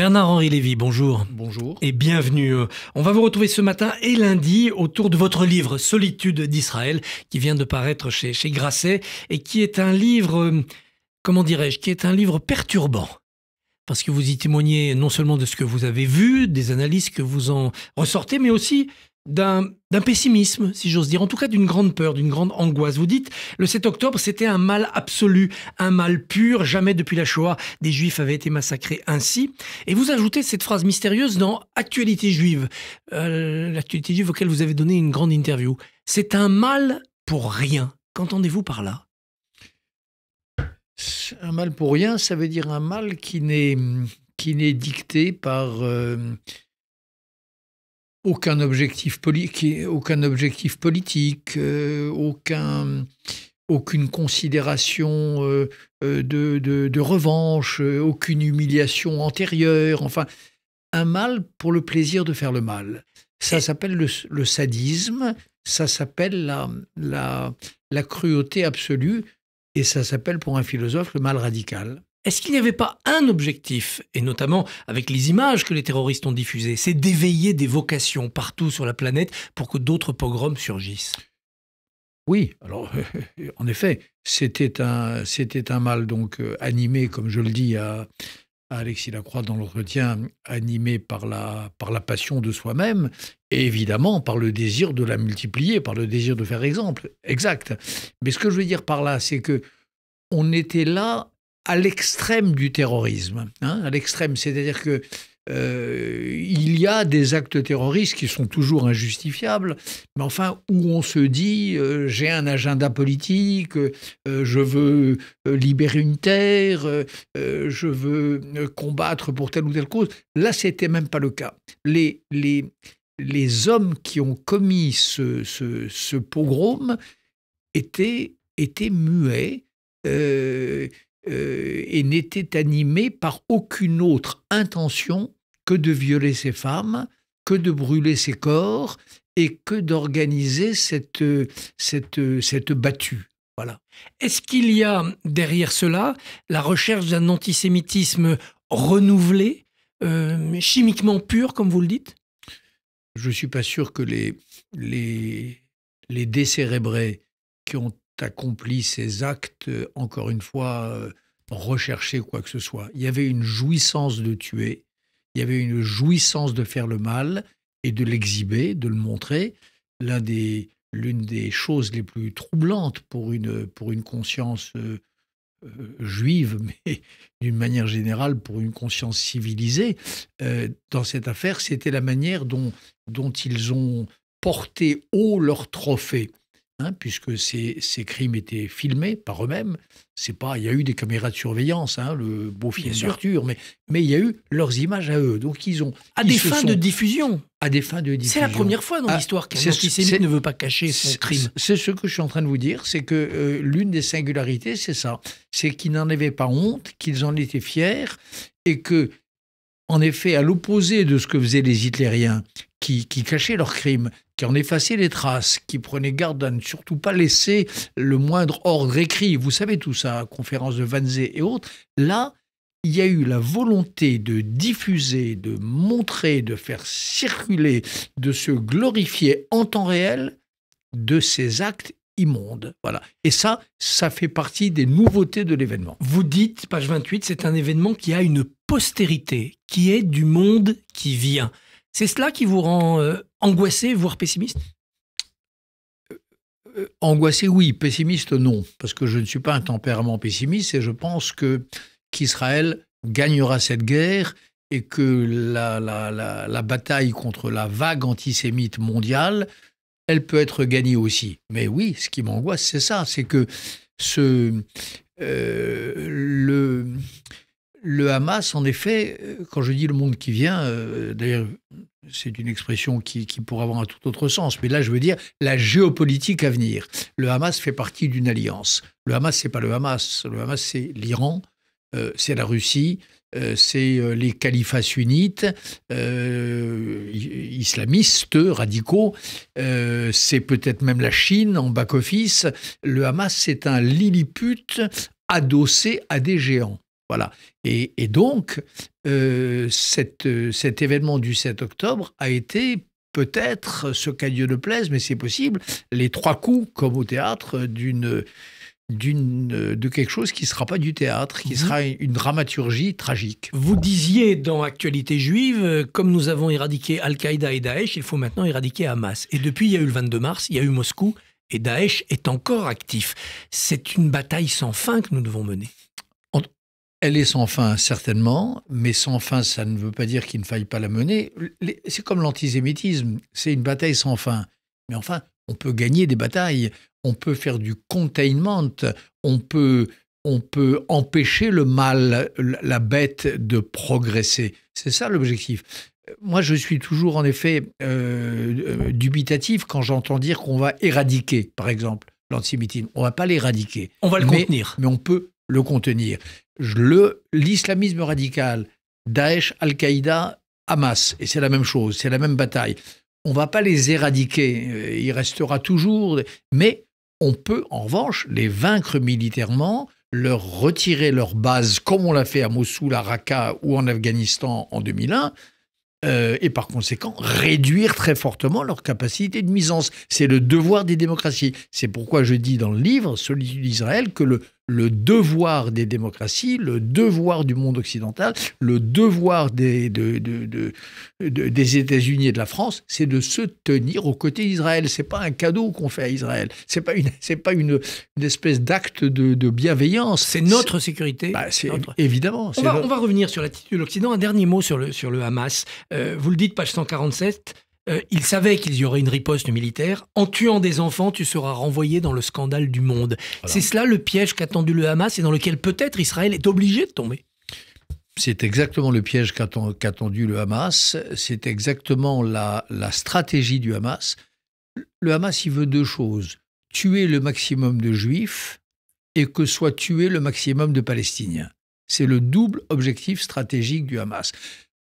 Bernard-Henri Lévy, bonjour. Bonjour. Et bienvenue. On va vous retrouver ce matin et lundi autour de votre livre Solitude d'Israël qui vient de paraître chez Grasset et qui est un livre, comment dirais-je, qui est un livre perturbant. Parce que vous y témoignez non seulement de ce que vous avez vu, des analyses que vous en ressortez, mais aussi d'un pessimisme, si j'ose dire, en tout cas d'une grande peur, d'une grande angoisse. Vous dites, le 7 octobre, c'était un mal absolu, un mal pur, jamais depuis la Shoah, des Juifs avaient été massacrés ainsi. Et vous ajoutez cette phrase mystérieuse dans Actualité juive, l'actualité juive auquel vous avez donné une grande interview. C'est un mal pour rien. Qu'entendez-vous par là ? Un mal pour rien, ça veut dire un mal qui n'est dicté par aucun objectif politique, aucune considération de revanche, aucune humiliation antérieure, enfin, un mal pour le plaisir de faire le mal. Ça s'appelle le sadisme, ça s'appelle la cruauté absolue, et ça s'appelle pour un philosophe le mal radical. Est-ce qu'il n'y avait pas un objectif, et notamment avec les images que les terroristes ont diffusées, c'est d'éveiller des vocations partout sur la planète pour que d'autres pogroms surgissent ? Oui, alors en effet, c'était un mal donc animé, comme je le dis à Alexis Lacroix dans l'entretien, animé par la passion de soi-même et évidemment par le désir de la multiplier, par le désir de faire exemple. Exact. Mais ce que je veux dire par là, c'est que on était là à l'extrême du terrorisme, à l'extrême, c'est-à-dire que il y a des actes terroristes qui sont toujours injustifiables, mais enfin où on se dit j'ai un agenda politique, je veux libérer une terre, je veux combattre pour telle ou telle cause. Là, c'était même pas le cas. Les hommes qui ont commis ce pogrom étaient muets. Et n'était animé par aucune autre intention que de violer ces femmes, que de brûler ces corps et que d'organiser cette battue. Voilà. Est-ce qu'il y a derrière cela la recherche d'un antisémitisme renouvelé, chimiquement pur, comme vous le dites ? Je ne suis pas sûr que les décérébrés qui ont accompli ces actes, encore une fois, rechercher quoi que ce soit. Il y avait une jouissance de tuer, il y avait une jouissance de faire le mal et de l'exhiber, de le montrer. L'une des choses les plus troublantes pour une conscience juive, mais d'une manière générale pour une conscience civilisée, dans cette affaire, c'était la manière dont ils ont porté haut leur trophée. Puisque ces crimes étaient filmés par eux-mêmes. Il y a eu des caméras de surveillance, le beau film d'Arthur, mais il y a eu leurs images à eux. Donc à des fins de diffusion. C'est la première fois dans l'histoire qu'un antisémite ne veut pas cacher son crime. C'est ce que je suis en train de vous dire, c'est que l'une des singularités, c'est ça. C'est qu'ils n'en avaient pas honte, qu'ils en étaient fiers, et que, en effet, à l'opposé de ce que faisaient les hitlériens, qui cachaient leurs crimes, qui en effaçaient les traces, qui prenaient garde à ne surtout pas laisser le moindre ordre écrit. Vous savez tout ça, conférence de Wannsee et autres. Là, il y a eu la volonté de diffuser, de montrer, de faire circuler, de se glorifier en temps réel de ces actes immondes. Voilà. Et ça fait partie des nouveautés de l'événement. Vous dites, page 28, c'est un événement qui a une postérité, qui est du monde qui vient. C'est cela qui vous rend angoissé, voire pessimiste ? Angoissé, oui. Pessimiste, non. Parce que je ne suis pas un tempérament pessimiste et je pense qu'Israël gagnera cette guerre et que la bataille contre la vague antisémite mondiale, elle peut être gagnée aussi. Mais oui, ce qui m'angoisse, c'est ça. C'est que le Hamas, en effet, quand je dis le monde qui vient, d'ailleurs, c'est une expression qui pourrait avoir un tout autre sens, mais là, je veux dire la géopolitique à venir. Le Hamas fait partie d'une alliance. Le Hamas, c'est pas le Hamas. Le Hamas, c'est l'Iran, c'est la Russie, c'est les califats sunnites, islamistes, radicaux, c'est peut-être même la Chine en back-office. Le Hamas, c'est un Lilliput adossé à des géants. Voilà. Et donc, cet événement du 7 octobre a été peut-être, ce qu'à Dieu ne plaise, mais c'est possible, les 3 coups, comme au théâtre, de quelque chose qui ne sera pas du théâtre, qui sera une dramaturgie tragique. Vous disiez dans Actualité juive, comme nous avons éradiqué Al-Qaïda et Daesh, il faut maintenant éradiquer Hamas. Et depuis, il y a eu le 22 mars, il y a eu Moscou, et Daesh est encore actif. C'est une bataille sans fin que nous devons mener. Elle est sans fin, certainement, mais sans fin, ça ne veut pas dire qu'il ne faille pas la mener. C'est comme l'antisémitisme, c'est une bataille sans fin. Mais enfin, on peut gagner des batailles, on peut faire du containment, on peut empêcher le mal, la bête de progresser. C'est ça l'objectif. Moi, je suis toujours, en effet, dubitatif quand j'entends dire qu'on va éradiquer, par exemple, l'antisémitisme. On ne va pas l'éradiquer. On va le contenir. Mais on peut le contenir. L'islamisme radical, Daesh, Al-Qaïda, Hamas, et c'est la même chose, c'est la même bataille. On ne va pas les éradiquer, il restera toujours, mais on peut en revanche les vaincre militairement, leur retirer leur base, comme on l'a fait à Mossoul, à Raqqa ou en Afghanistan en 2001, et par conséquent réduire très fortement leur capacité de nuisance. C'est le devoir des démocraties. C'est pourquoi je dis dans le livre, Solitude d'Israël, que le devoir des démocraties, le devoir du monde occidental, le devoir des États-Unis et de la France, c'est de se tenir aux côtés d'Israël. C'est pas un cadeau qu'on fait à Israël. C'est pas une espèce d'acte de bienveillance. C'est notre sécurité. Évidemment. On va revenir sur l'attitude de l'Occident. Un dernier mot sur le Hamas. Vous le dites, page 147. Ils savaient qu'il y aurait une riposte militaire. En tuant des enfants, tu seras renvoyé dans le scandale du monde. Voilà. C'est cela le piège qu'a tendu le Hamas et dans lequel peut-être Israël est obligé de tomber. C'est exactement le piège qu'a tendu le Hamas. C'est exactement la stratégie du Hamas. Le Hamas, il veut 2 choses. Tuer le maximum de Juifs et que soit tué le maximum de Palestiniens. C'est le double objectif stratégique du Hamas.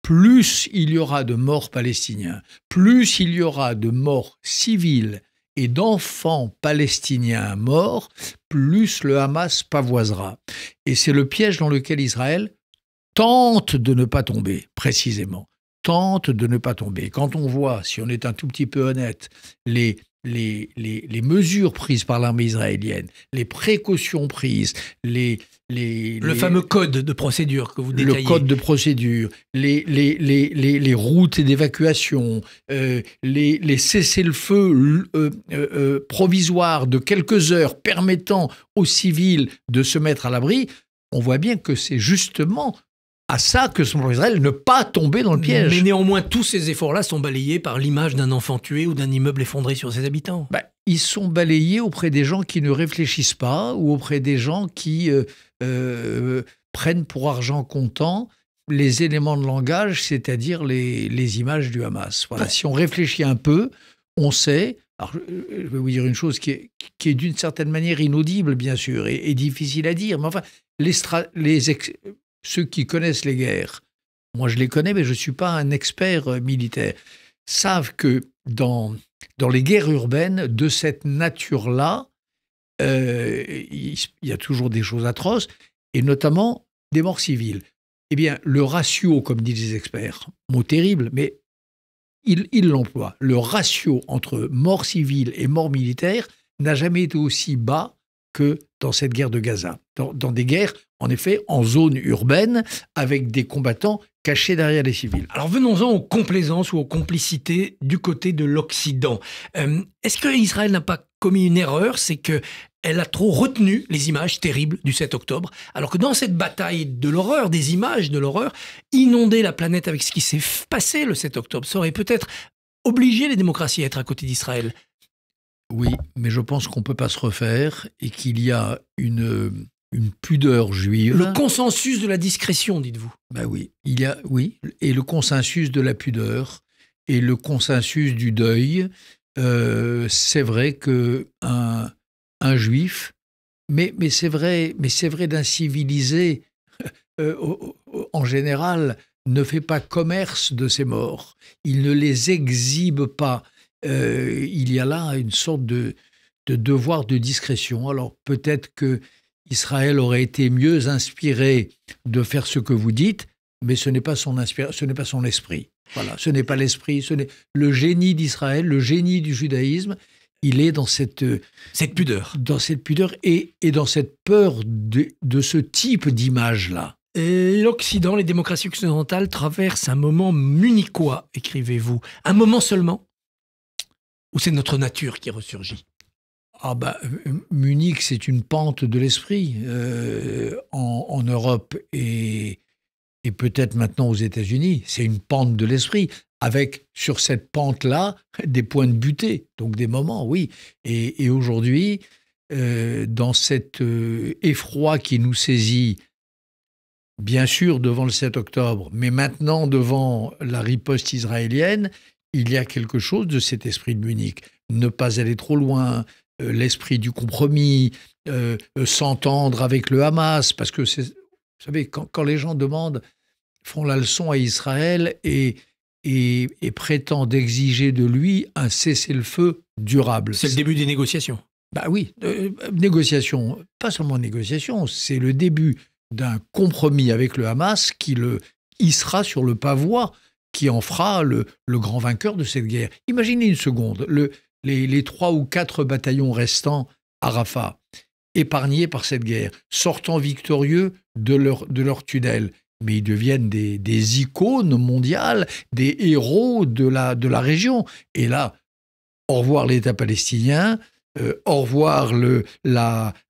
Plus il y aura de morts palestiniens, plus il y aura de morts civiles et d'enfants palestiniens morts, plus le Hamas pavoisera. Et c'est le piège dans lequel Israël tente de ne pas tomber, précisément. Tente de ne pas tomber. Quand on voit, si on est un tout petit peu honnête, les mesures prises par l'armée israélienne, les précautions prises, le fameux code de procédure que vous détaillez. Le code de procédure, les routes d'évacuation, les cessez-le-feu provisoires de quelques heures permettant aux civils de se mettre à l'abri, on voit bien que c'est justement à ça que son Israël ne pas tomber dans le piège. Mais néanmoins, tous ces efforts-là sont balayés par l'image d'un enfant tué ou d'un immeuble effondré sur ses habitants. Ils sont balayés auprès des gens qui ne réfléchissent pas ou auprès des gens qui prennent pour argent comptant les éléments de langage, c'est-à-dire les images du Hamas. Voilà. Si on réfléchit un peu, on sait... Alors, je vais vous dire une chose qui est d'une certaine manière inaudible, bien sûr, et difficile à dire, mais enfin, ceux qui connaissent les guerres, moi je les connais, mais je ne suis pas un expert militaire, savent que dans les guerres urbaines de cette nature-là, il y a toujours des choses atroces, et notamment des morts civiles. Eh bien, le ratio, comme disent les experts, mot terrible, mais il l'emploie, le ratio entre morts civiles et morts militaires n'a jamais été aussi bas que dans cette guerre de Gaza. Dans des guerres, en effet, en zone urbaine, avec des combattants cachés derrière les civils. Alors venons-en aux complaisances ou aux complicités du côté de l'Occident. Est-ce qu'Israël n'a pas commis une erreur? C'est qu'elle a trop retenu les images terribles du 7 octobre, alors que dans cette bataille de l'horreur, des images de l'horreur, inonder la planète avec ce qui s'est passé le 7 octobre, ça aurait peut-être obligé les démocraties à être à côté d'Israël. Oui, mais je pense qu'on ne peut pas se refaire et qu'il y a une pudeur juive. Le consensus de la discrétion, dites-vous. Oui, et le consensus de la pudeur et le consensus du deuil. C'est vrai que un juif, mais c'est vrai d'un civilisé en général ne fait pas commerce de ses morts. Il ne les exhibe pas. Il y a là une sorte de devoir de discrétion. Alors peut-être qu'il Israël aurait été mieux inspiré de faire ce que vous dites, mais ce n'est pas son esprit. Voilà, ce n'est pas l'esprit, le génie d'Israël, le génie du judaïsme. Il est dans cette pudeur. Dans cette pudeur et dans cette peur de ce type d'image-là. L'Occident, les démocraties occidentales traversent un moment munichois, écrivez-vous. Un moment seulement? Ou c'est notre nature qui ressurgit? Munich, c'est une pente de l'esprit en Europe et peut-être maintenant aux États-Unis. C'est une pente de l'esprit, avec sur cette pente-là des points de butée, donc des moments, oui. Et aujourd'hui, dans cet effroi qui nous saisit, bien sûr devant le 7 octobre, mais maintenant devant la riposte israélienne, il y a quelque chose de cet esprit de Munich. Ne pas aller trop loin, l'esprit du compromis, s'entendre avec le Hamas, parce que vous savez, quand les gens font la leçon à Israël et prétendent exiger de lui un cessez-le-feu durable. C'est le début des négociations. Oui, négociation, pas seulement négociation, c'est le début d'un compromis avec le Hamas qui le hissera sur le pavois, qui en fera le grand vainqueur de cette guerre. Imaginez une seconde, les 3 ou 4 bataillons restants à Rafah, épargnés par cette guerre, sortant victorieux de leur tunnel. Mais ils deviennent des icônes mondiales, des héros de la région. Et là, au revoir l'État palestinien, au revoir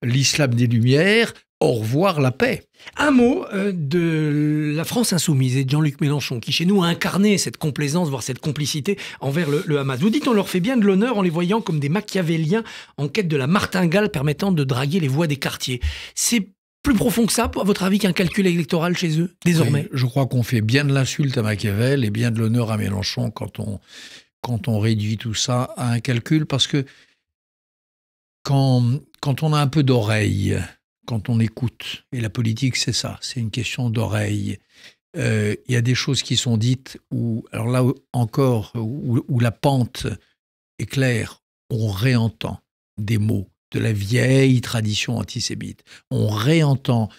l'islam des Lumières, au revoir la paix. Un mot de la France insoumise et de Jean-Luc Mélenchon, qui chez nous a incarné cette complaisance, voire cette complicité envers le Hamas. Vous dites on leur fait bien de l'honneur en les voyant comme des machiavéliens en quête de la martingale permettant de draguer les voix des quartiers. C'est plus profond que ça, à votre avis, qu'un calcul électoral chez eux, désormais? Oui, je crois qu'on fait bien de l'insulte à Machiavel et bien de l'honneur à Mélenchon quand on réduit tout ça à un calcul, parce que quand on a un peu d'oreille, quand on écoute, et la politique c'est ça, c'est une question d'oreille, il y a des choses qui sont dites alors là encore, où la pente est claire, on réentend des mots de la vieille tradition antisémite. On réentend,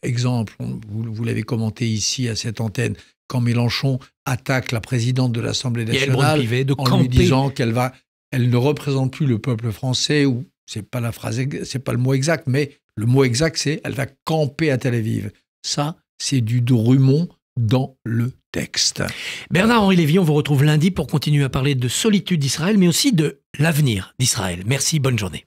exemple, vous l'avez commenté ici à cette antenne, quand Mélenchon attaque la présidente de l'Assemblée nationale en lui disant qu'elle ne représente plus le peuple français, ou c'est pas le mot exact, mais le mot exact c'est elle va camper à Tel Aviv. Ça, c'est du Drummond dans le texte. Bernard-Henri Lévy, on vous retrouve lundi pour continuer à parler de solitude d'Israël, mais aussi de l'avenir d'Israël. Merci, bonne journée.